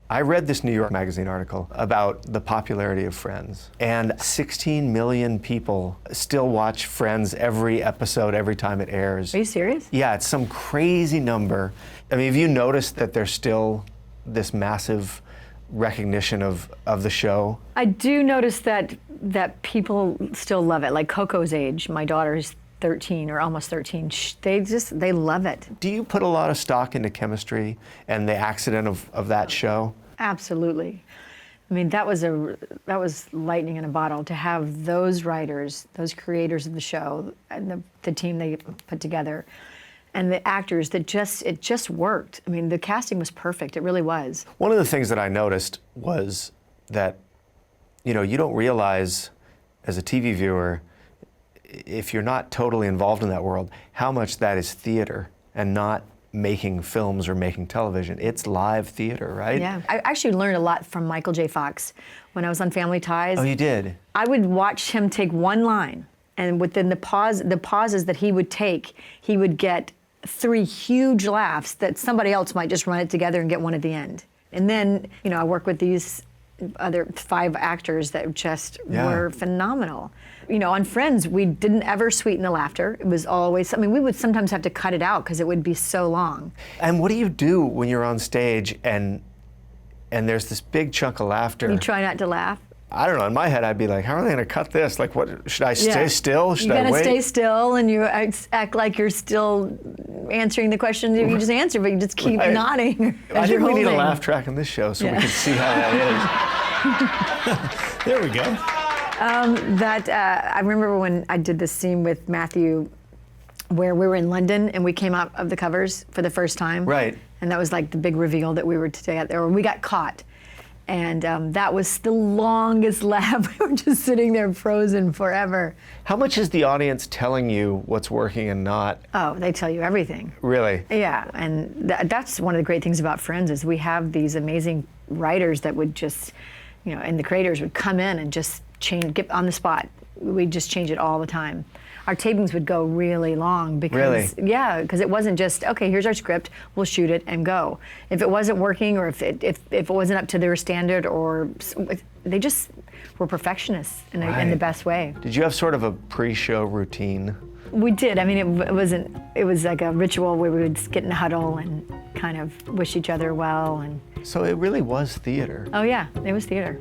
I read this New York Magazine article about the popularity of Friends, and 16 million people still watch Friends every episode, every time it airs. Are you serious? Yeah, it's some crazy number. I mean, have you noticed that there's still this massive recognition of the show? I do notice that people still love it. Like Coco's age, my daughter's 13 or almost 13, they love it. Do you put a lot of stock into chemistry and the accident of that show? Absolutely. I mean, that was lightning in a bottle to have those writers, those creators of the show, and the team they put together, and the actors that it just worked. I mean, the casting was perfect. It really was. One of the things that I noticed was that, you don't realize as a TV viewer, if you're not totally involved in that world, how much that is theater and not making films or making television. It's live theater, right? Yeah. I actually learned a lot from Michael J. Fox when I was on Family Ties. Oh, you did? I would watch him take one line, and within the pauses that he would take, he would get 3 huge laughs that somebody else might just run it together and get one at the end. And then, I work with these other 5 actors that just were phenomenal. On Friends, we didn't ever sweeten the laughter. It was always, we would sometimes have to cut it out because it would be so long. And what do you do when you're on stage and there's this big chunk of laughter? You try not to laugh? I don't know. In my head, I'd be like, how are they going to cut this? Like, what? Should I stay still? Should I wait? You got to stay still, and you act like you're still answering the question you just answered, but you just keep nodding. I think we need a laugh track in this show so we can see how that is. There we go. I remember when I did this scene with Matthew where we were in London and we came out of the covers for the first time. Right. And that was like the big reveal that we were together, or we got caught. And that was the longest laugh. We were just sitting there frozen forever. How much is the audience telling you what's working and not? Oh, they tell you everything. Really? Yeah, and that's one of the great things about Friends is we have these amazing writers that would just, and the creators would come in and just get on the spot. We'd just change it all the time. Our tapings would go really long because because it wasn't just, okay, here's our script, we'll shoot it and go. If it wasn't working, or if it wasn't up to their standard, or they just were perfectionists in the best way. Did you have sort of a pre-show routine? We did. I mean, it was like a ritual where we would get in a huddle and kind of wish each other well. And so it really was theater. Oh yeah, it was theater.